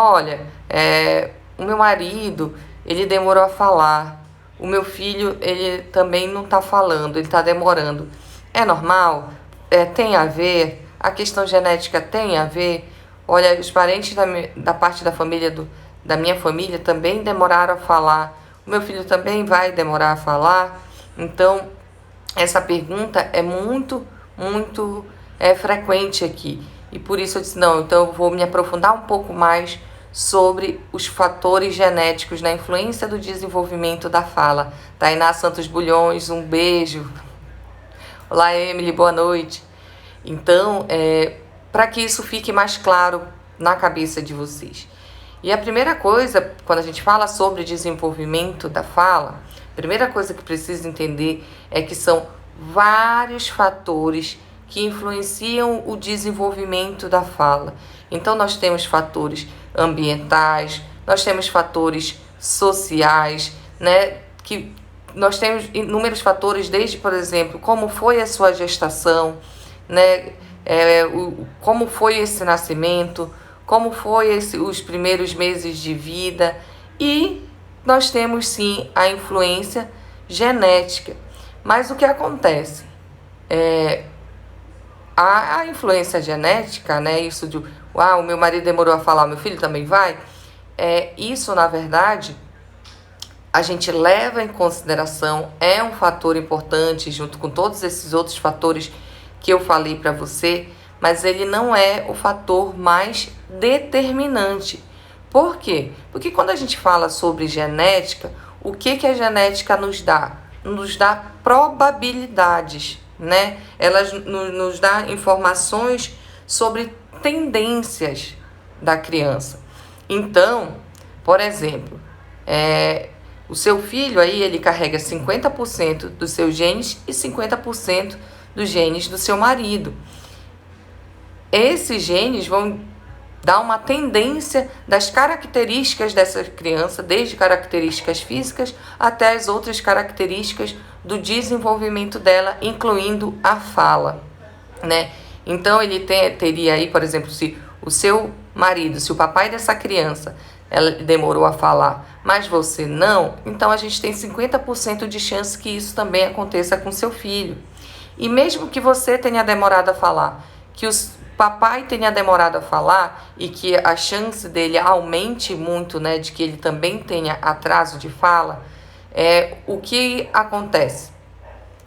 Olha, o meu marido, ele demorou a falar. O meu filho, ele também não está falando, ele está demorando. É normal? Tem a ver? A questão genética tem a ver? Olha, os parentes da parte da família da minha família também demoraram a falar. O meu filho também vai demorar a falar. Então, essa pergunta é muito frequente aqui. E por isso eu disse, não, então eu vou me aprofundar um pouco mais sobre os fatores genéticos na influência do desenvolvimento da fala. Tainá Santos Bulhões, um beijo. Olá, Emily, boa noite. Então, para que isso fique mais claro na cabeça de vocês. E a primeira coisa, quando a gente fala sobre desenvolvimento da fala, a primeira coisa que precisa entender é que são vários fatores que influenciam o desenvolvimento da fala. Então, nós temos fatores ambientais, nós temos fatores sociais, né? Que nós temos inúmeros fatores, desde, por exemplo, como foi a sua gestação, né? Como foi esse nascimento, como foi os primeiros meses de vida, e nós temos sim a influência genética. Mas o que acontece? A influência genética, né? Isso de o meu marido demorou a falar, o meu filho também vai. Isso, na verdade, a gente leva em consideração, é um fator importante, junto com todos esses outros fatores que eu falei para você, mas ele não é o fator mais determinante. Por quê? Porque quando a gente fala sobre genética, o que a genética nos dá? Nos dá probabilidades, né? Ela nos dá informações sobre tendências da criança. Então, por exemplo, o seu filho aí, ele carrega 50% dos seus genes e 50% dos genes do seu marido. Esses genes vão dar uma tendência das características dessa criança, desde características físicas até as outras características do desenvolvimento dela, incluindo a fala, né? Então, ele teria aí, por exemplo, se o seu marido, se o papai dessa criança, ela demorou a falar, mas você não, então a gente tem 50% de chance que isso também aconteça com seu filho. E mesmo que você tenha demorado a falar, que o papai tenha demorado a falar e que a chance dele aumente muito, né, de que ele também tenha atraso de fala, o que acontece?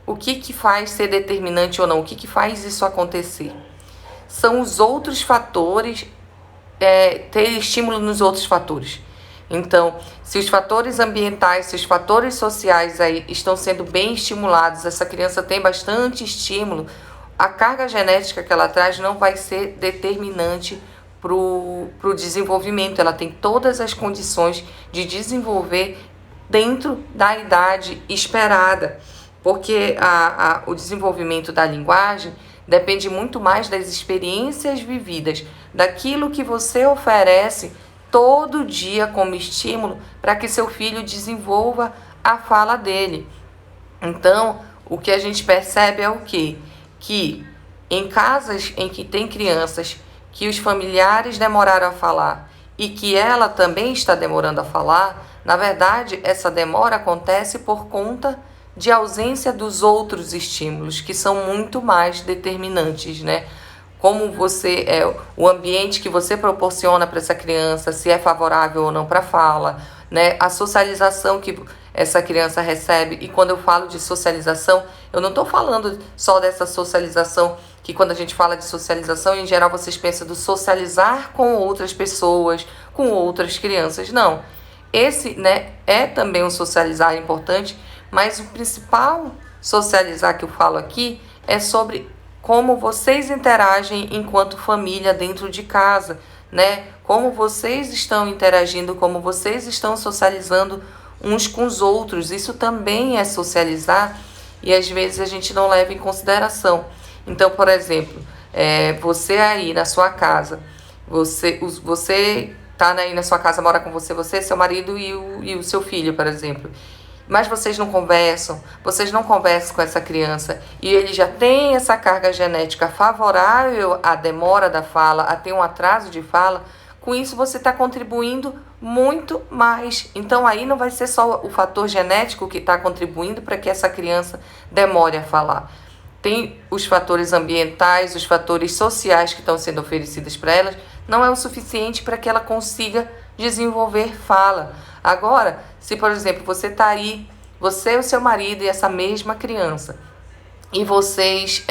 O que faz ser determinante ou não? O que faz isso acontecer? São os outros fatores, ter estímulo nos outros fatores. Então, se os fatores ambientais, se os fatores sociais aí estão sendo bem estimulados, essa criança tem bastante estímulo, a carga genética que ela traz não vai ser determinante para o desenvolvimento. Ela tem todas as condições de desenvolver dentro da idade esperada, porque o desenvolvimento da linguagem depende muito mais das experiências vividas, daquilo que você oferece todo dia como estímulo para que seu filho desenvolva a fala dele. Então, o que a gente percebe é o quê? Que em casas em que tem crianças que os familiares demoraram a falar e que ela também está demorando a falar, na verdade, essa demora acontece por conta de ausência dos outros estímulos, que são muito mais determinantes, né? Como o ambiente que você proporciona para essa criança, se é favorável ou não para a fala, né? A socialização que essa criança recebe. E quando eu falo de socialização, eu não estou falando só dessa socialização, que quando a gente fala de socialização, em geral vocês pensam do socializar com outras pessoas, com outras crianças. Não. Esse, né, é também um socializar importante, mas o principal socializar que eu falo aqui é sobre como vocês interagem enquanto família dentro de casa, né? Como vocês estão interagindo, como vocês estão socializando uns com os outros. Isso também é socializar e às vezes a gente não leva em consideração. Então, por exemplo, você aí na sua casa, você tá aí na sua casa, mora com você, seu marido e o seu filho, por exemplo. Mas vocês não conversam com essa criança e ele já tem essa carga genética favorável à demora da fala, a ter um atraso de fala. com isso você está contribuindo muito mais. Então aí não vai ser só o fator genético que está contribuindo para que essa criança demore a falar. Tem os fatores ambientais, os fatores sociais que estão sendo oferecidos para elas, não é o suficiente para que ela consiga desenvolver fala. Agora, se por exemplo você está aí, você, o seu marido e essa mesma criança, e vocês,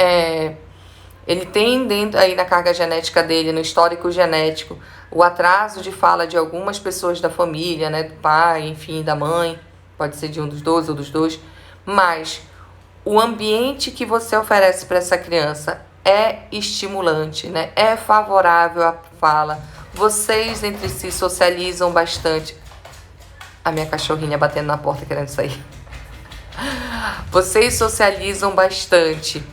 ele tem dentro aí na carga genética dele, no histórico genético, o atraso de fala de algumas pessoas da família, né, do pai, enfim, da mãe, pode ser de um dos dois ou dos dois, mas o ambiente que você oferece para essa criança é estimulante, né? É favorável à fala. Vocês entre si socializam bastante. A minha cachorrinha batendo na porta querendo sair. Vocês socializam bastante.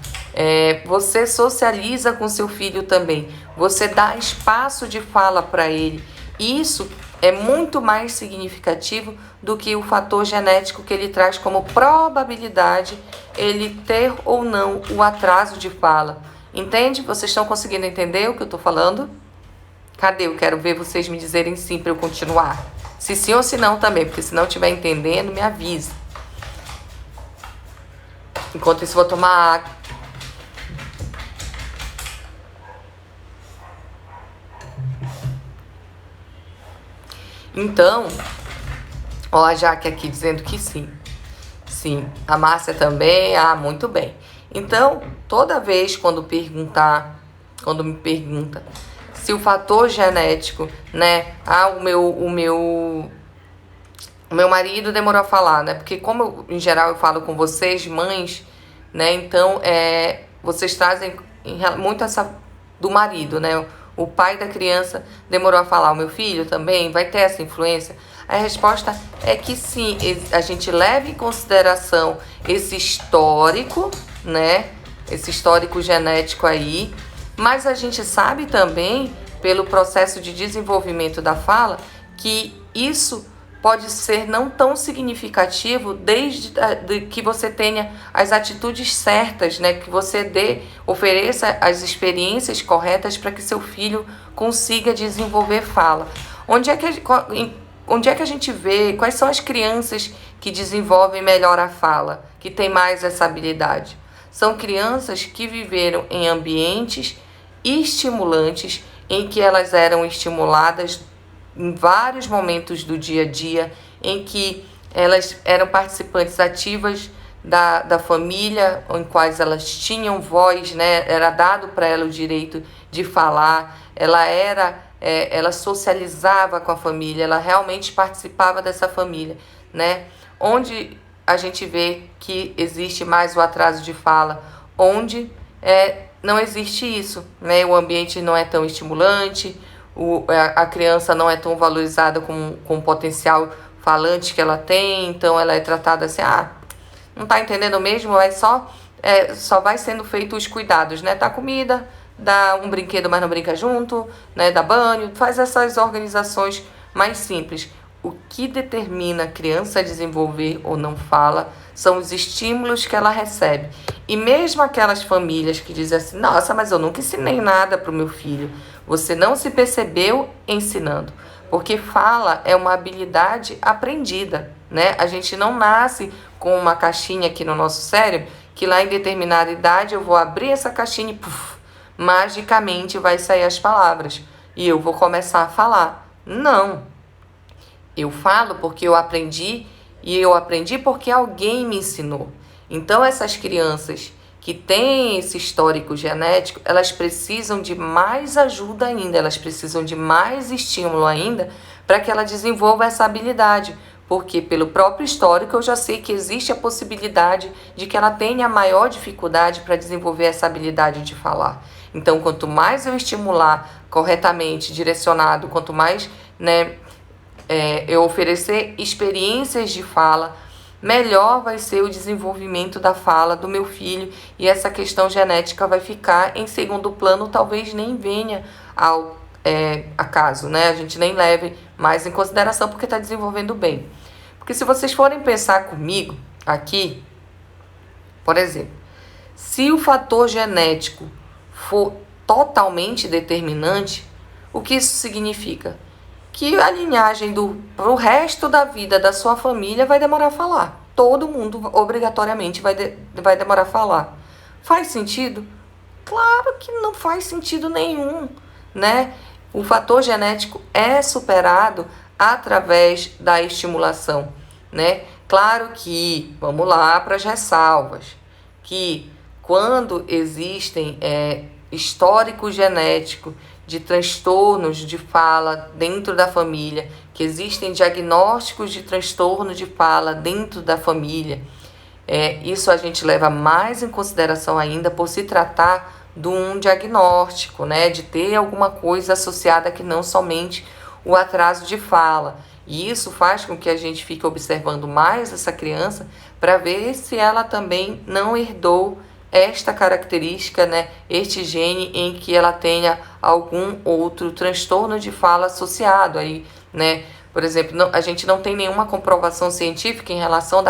Você socializa com seu filho também. Você dá espaço de fala para ele. Isso é muito mais significativo do que o fator genético que ele traz como probabilidade ele ter ou não o atraso de fala. Entende? Vocês estão conseguindo entender o que eu estou falando? Cadê? Eu quero ver vocês me dizerem sim para eu continuar. Se sim ou se não também, porque se não estiver entendendo, me avisa. Enquanto isso, vou tomar água. Então, ó, a Jaque aqui dizendo que sim. Sim, a Márcia também, muito bem. Então, toda vez quando me pergunta se o fator genético, né, o meu marido demorou a falar, né, porque como em geral eu falo com vocês, mães, né, então, vocês trazem muito essa do marido, né, o pai da criança demorou a falar, o meu filho também vai ter essa influência? A resposta é que sim, a gente leva em consideração esse histórico, né? Esse histórico genético aí, mas a gente sabe também, pelo processo de desenvolvimento da fala, que isso pode ser não tão significativo desde que você tenha as atitudes certas, né? Que você ofereça as experiências corretas para que seu filho consiga desenvolver fala. Onde é que a gente vê quais são as crianças que desenvolvem melhor a fala, que têm mais essa habilidade? São crianças que viveram em ambientes estimulantes, em que elas eram estimuladas em vários momentos do dia a dia, em que elas eram participantes ativas da família, em quais elas tinham voz, né? Era dado para ela o direito de falar, ela socializava com a família, ela realmente participava dessa família, né? Onde a gente vê que existe mais o atraso de fala, onde não existe isso, né? O ambiente não é tão estimulante, a criança não é tão valorizada com o potencial falante que ela tem, então ela é tratada assim, não tá entendendo mesmo, só vai sendo feito os cuidados, né? Dá comida, dá um brinquedo, mas não brinca junto, né? Dá banho, faz essas organizações mais simples. O que determina a criança desenvolver ou não fala são os estímulos que ela recebe. E mesmo aquelas famílias que dizem assim, nossa, mas eu nunca ensinei nada para o meu filho. Você não se percebeu ensinando. Porque fala é uma habilidade aprendida, né? A gente não nasce com uma caixinha aqui no nosso cérebro, que lá em determinada idade eu vou abrir essa caixinha e magicamente vai sair as palavras. E eu vou começar a falar. Não. Eu falo porque eu aprendi, e eu aprendi porque alguém me ensinou. Então, essas crianças que têm esse histórico genético, elas precisam de mais ajuda ainda, elas precisam de mais estímulo ainda para que ela desenvolva essa habilidade. Porque pelo próprio histórico eu já sei que existe a possibilidade de que ela tenha maior dificuldade para desenvolver essa habilidade de falar. Então, quanto mais eu estimular corretamente, direcionado, quanto mais, né, eu oferecer experiências de fala, melhor vai ser o desenvolvimento da fala do meu filho, e essa questão genética vai ficar em segundo plano, talvez nem venha ao acaso, né? A gente nem leve mais em consideração porque está desenvolvendo bem. Porque se vocês forem pensar comigo aqui, por exemplo, se o fator genético for totalmente determinante, O que isso significa? Que a linhagem pro resto da vida da sua família vai demorar a falar. Todo mundo obrigatoriamente vai demorar a falar. Faz sentido? Claro que não faz sentido nenhum, né? O fator genético é superado através da estimulação, né? Claro que, vamos lá para as ressalvas, que quando existem histórico genético de transtornos de fala dentro da família, que existem diagnósticos de transtorno de fala dentro da família, isso a gente leva mais em consideração ainda por se tratar de um diagnóstico, né, de ter alguma coisa associada que não somente o atraso de fala. E isso faz com que a gente fique observando mais essa criança para ver se ela também não herdou esta característica, né, este gene em que ela tenha algum outro transtorno de fala associado aí, né? Por exemplo, a gente não tem nenhuma comprovação científica em relação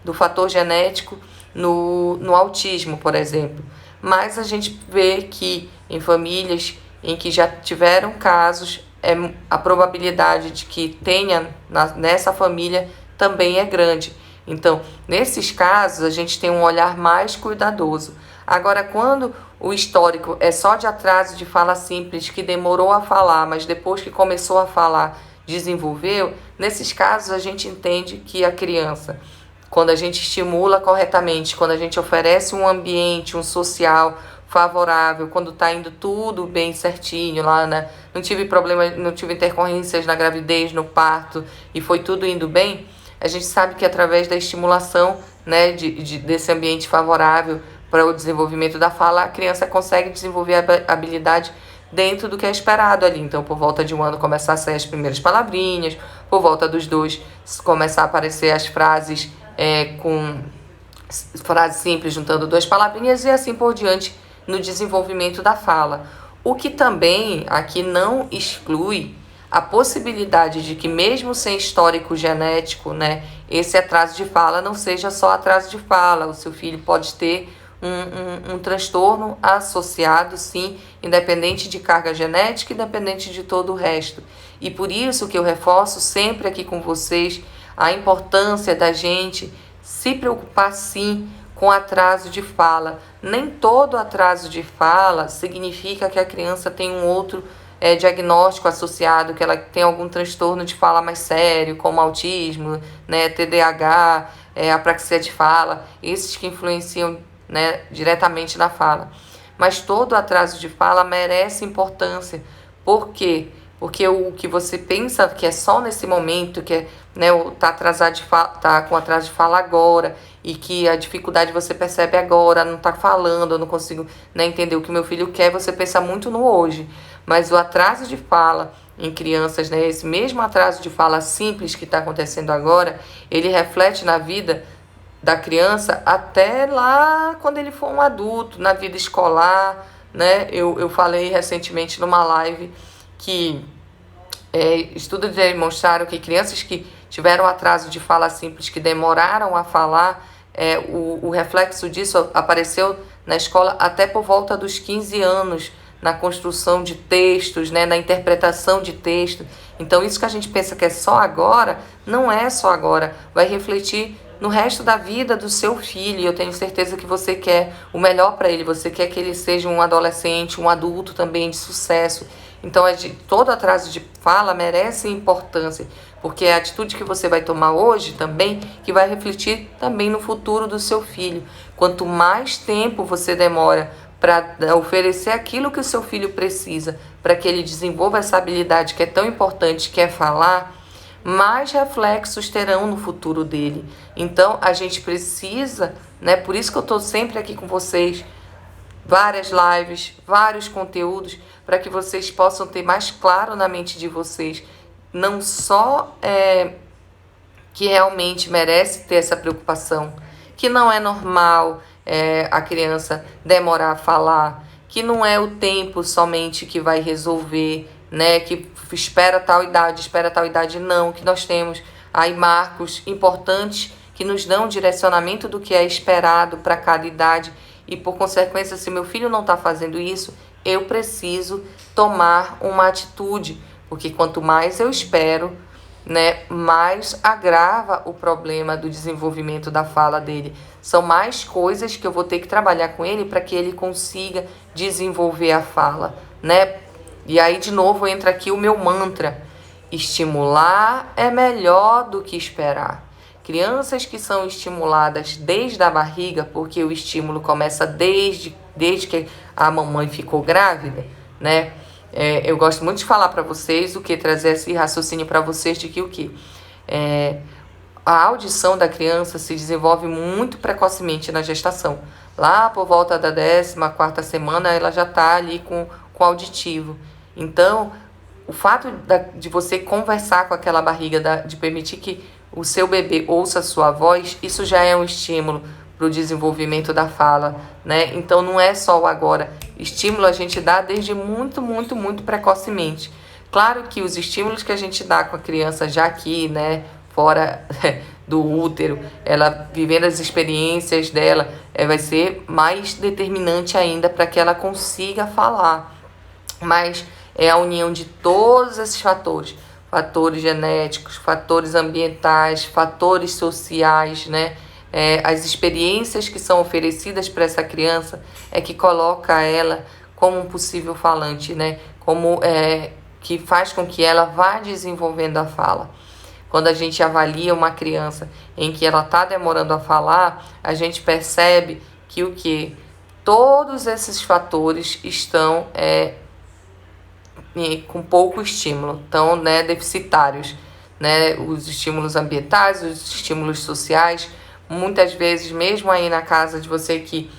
do fator genético no autismo, por exemplo. Mas a gente vê que em famílias em que já tiveram casos, a probabilidade de que tenha nessa família também é grande. Então, nesses casos, a gente tem um olhar mais cuidadoso. Agora, quando o histórico é só de atraso de fala simples, que demorou a falar, mas depois que começou a falar, desenvolveu, nesses casos a gente entende que a criança, quando a gente estimula corretamente, quando a gente oferece um ambiente, um social favorável, quando está indo tudo bem certinho lá, né? Não tive problema, não tive intercorrências na gravidez, no parto, e foi tudo indo bem, a gente sabe que através da estimulação, né, desse ambiente favorável para o desenvolvimento da fala, a criança consegue desenvolver a habilidade dentro do que é esperado ali. Então, por volta de 1 ano, começar a sair as primeiras palavrinhas, por volta dos 2, começar a aparecer as frases com frases simples, juntando 2 palavrinhas e assim por diante no desenvolvimento da fala. O que também aqui não exclui a possibilidade de que mesmo sem histórico genético, né, esse atraso de fala não seja só atraso de fala. O seu filho pode ter um transtorno associado, sim, independente de carga genética, independente de todo o resto. E por isso que eu reforço sempre aqui com vocês a importância da gente se preocupar, sim, com atraso de fala. Nem todo atraso de fala significa que a criança tem um outro diagnóstico associado, que ela tem algum transtorno de fala mais sério, como autismo, né, TDAH, apraxia de fala, esses que influenciam, né, diretamente na fala. Mas todo atraso de fala merece importância. Por quê? Porque o que você pensa que é só nesse momento, que tá atrasado de fala, tá com atraso de fala agora, e que a dificuldade você percebe agora, não tá falando, eu não consigo, né, entender o que meu filho quer, você pensa muito no hoje. Mas o atraso de fala em crianças, né, esse mesmo atraso de fala simples que está acontecendo agora, ele reflete na vida da criança até lá quando ele for um adulto, na vida escolar, né? Eu falei recentemente numa live que estudos demonstraram que crianças que tiveram atraso de fala simples, que demoraram a falar, o reflexo disso apareceu na escola até por volta dos 15 anos, na construção de textos, né, na interpretação de texto. Então, isso que a gente pensa que é só agora, não é só agora, vai refletir no resto da vida do seu filho. E eu tenho certeza que você quer o melhor para ele, você quer que ele seja um adolescente, um adulto também de sucesso. Então, todo atraso de fala merece importância, porque é a atitude que você vai tomar hoje também que vai refletir também no futuro do seu filho. Quanto mais tempo você demora para oferecer aquilo que o seu filho precisa, para que ele desenvolva essa habilidade que é tão importante, que é falar, mais reflexos terão no futuro dele. Então, a gente precisa, né? Por isso que eu estou sempre aqui com vocês, várias lives, vários conteúdos, para que vocês possam ter mais claro na mente de vocês, não só que realmente merece ter essa preocupação, que não é normal a criança demorar a falar, que não é o tempo somente que vai resolver, né? Que espera tal idade, não, que nós temos aí marcos importantes que nos dão direcionamento do que é esperado para cada idade, e por consequência, se meu filho não está fazendo isso, eu preciso tomar uma atitude, porque quanto mais eu espero, né, mais agrava o problema do desenvolvimento da fala dele. São mais coisas que eu vou ter que trabalhar com ele para que ele consiga desenvolver a fala, né? E aí, de novo, entra aqui o meu mantra: estimular é melhor do que esperar. Crianças que são estimuladas desde a barriga, porque o estímulo começa desde que a mamãe ficou grávida, né? Eu gosto muito de falar para vocês trazer esse raciocínio para vocês de que a audição da criança se desenvolve muito precocemente na gestação. Lá por volta da 14ª semana, ela já está ali com auditivo. Então, o fato de você conversar com aquela barriga, de permitir que o seu bebê ouça a sua voz, isso já é um estímulo para o desenvolvimento da fala, né? Então, não é só o agora. Estímulo a gente dá desde muito, muito, muito precocemente. Claro que os estímulos que a gente dá com a criança já aqui, né, fora do útero, ela vivendo as experiências dela, vai ser mais determinante ainda para que ela consiga falar. Mas é a união de todos esses fatores, fatores genéticos, fatores ambientais, fatores sociais, né? As experiências que são oferecidas para essa criança que coloca ela como um possível falante, né? Que faz com que ela vá desenvolvendo a fala. Quando a gente avalia uma criança em que ela está demorando a falar, a gente percebe que todos esses fatores estão com pouco estímulo, estão, né, deficitários, né? Os estímulos ambientais, os estímulos sociais, muitas vezes, mesmo aí na casa de você que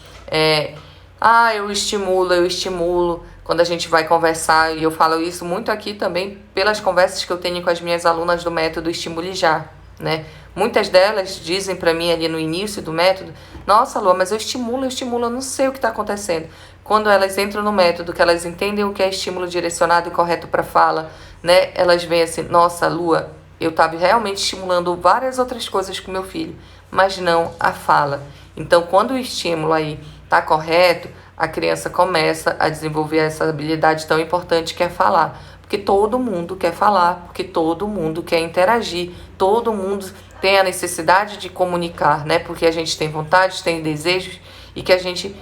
eu estimulo, quando a gente vai conversar, e eu falo isso muito aqui também pelas conversas que eu tenho com as minhas alunas do método Estimule Já, né? Muitas delas dizem para mim ali no início do método: nossa, Lua, mas eu estimulo, eu não sei o que está acontecendo. Quando elas entram no método, que elas entendem o que é estímulo direcionado e correto para fala, né? Elas veem assim: nossa, Lua, eu estava realmente estimulando várias outras coisas com meu filho, mas não a fala. Então, quando o estímulo aí está correto, a criança começa a desenvolver essa habilidade tão importante que é falar. Porque todo mundo quer falar, porque todo mundo quer interagir, todo mundo tem a necessidade de comunicar, né? Porque a gente tem vontades, tem desejos e que a gente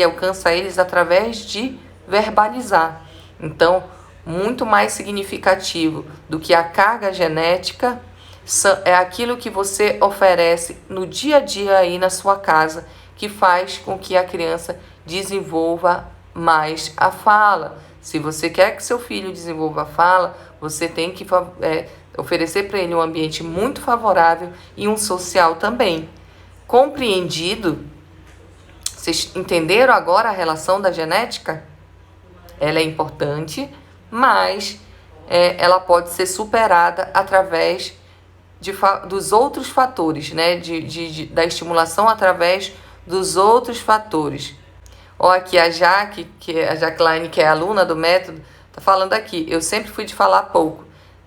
alcança eles através de verbalizar. Então, muito mais significativo do que a carga genética é aquilo que você oferece no dia a dia aí na sua casa, que faz com que a criança desenvolva mais a fala. Se você quer que seu filho desenvolva a fala, você tem que oferecer para ele um ambiente muito favorável e um social também. Compreendido? Vocês entenderam agora a relação da genética? Ela é importante, mas ela pode ser superada através dos outros fatores, né? Da estimulação através dos outros fatores. Aqui a Jaqueline, que é aluna do método, tá falando aqui: eu sempre fui de falar pouco,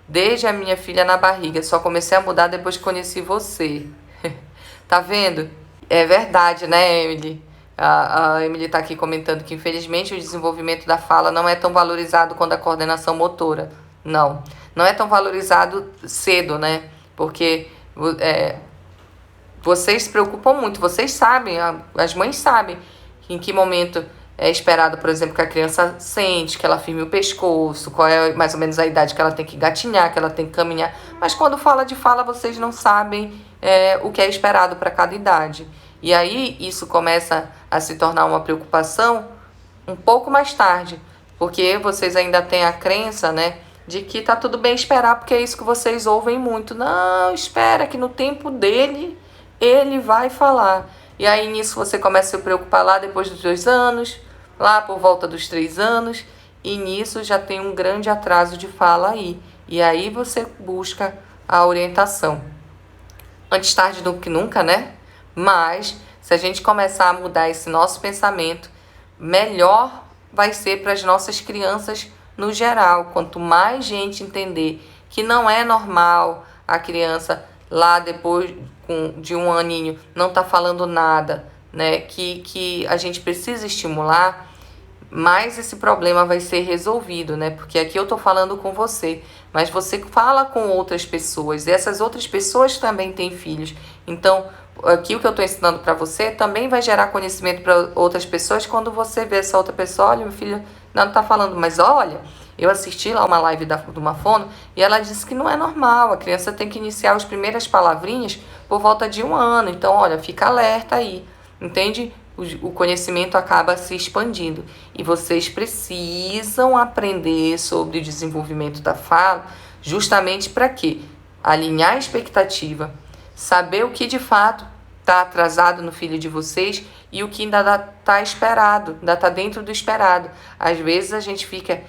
desde a minha filha na barriga, só comecei a mudar depois que conheci você. Tá vendo? É verdade, né, Emily? A Emily tá aqui comentando que, infelizmente, o desenvolvimento da fala não é tão valorizado quanto a coordenação motora. Não é tão valorizado cedo, né? Porque vocês se preocupam muito, vocês sabem, as mães sabem em que momento é esperado, por exemplo, que a criança sente, que ela firme o pescoço, qual é mais ou menos a idade que ela tem que gatinhar, que ela tem que caminhar. Mas quando fala de fala, vocês não sabem o que é esperado para cada idade. E aí isso começa a se tornar uma preocupação um pouco mais tarde, porque vocês ainda têm a crença, né, de que tá tudo bem esperar, porque é isso que vocês ouvem muito. Não, espera que no tempo dele, ele vai falar. E aí nisso você começa a se preocupar lá depois dos 2 anos, lá por volta dos 3 anos, e nisso já tem um grande atraso de fala aí. E aí você busca a orientação. Antes tarde do que nunca, né? Mas se a gente começar a mudar esse nosso pensamento, melhor vai ser para as nossas crianças no geral. Quanto mais gente entender que não é normal a criança lá depois de 1 aninho não tá falando nada, né? Que a gente precisa estimular, mais esse problema vai ser resolvido, né? Porque aqui eu tô falando com você, mas você fala com outras pessoas, e essas outras pessoas também têm filhos. Então, aqui o que eu tô ensinando para você também vai gerar conhecimento para outras pessoas quando você vê essa outra pessoa, olha, meu filho não tá falando, mas olha, eu assisti lá uma live do uma fono e ela disse que não é normal, a criança tem que iniciar as primeiras palavrinhas por volta de 1 ano. Então, olha, fica alerta aí, entende? O conhecimento acaba se expandindo e vocês precisam aprender sobre o desenvolvimento da fala, justamente para quê? Alinhar a expectativa, saber o que de fato está atrasado no filho de vocês e o que ainda está esperado, ainda está dentro do esperado. Às vezes a gente fica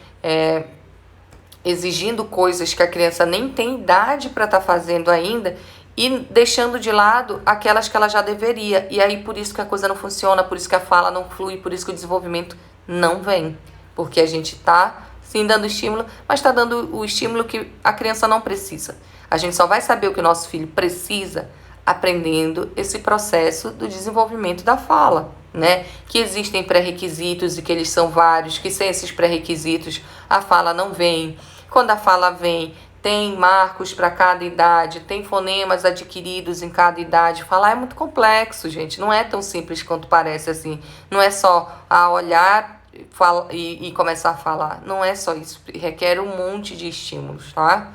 exigindo coisas que a criança nem tem idade para estar fazendo ainda e deixando de lado aquelas que ela já deveria. E aí por isso que a coisa não funciona, por isso que a fala não flui, por isso que o desenvolvimento não vem. Porque a gente está sim dando estímulo, mas está dando o estímulo que a criança não precisa. A gente só vai saber o que o nosso filho precisa aprendendo esse processo do desenvolvimento da fala, né? Que existem pré-requisitos e que eles são vários, que sem esses pré-requisitos a fala não vem. Quando a fala vem, tem marcos para cada idade, tem fonemas adquiridos em cada idade. Falar é muito complexo, gente. Não é tão simples quanto parece assim. Não é só olhar e começar a falar. Não é só isso. Requer um monte de estímulos, tá?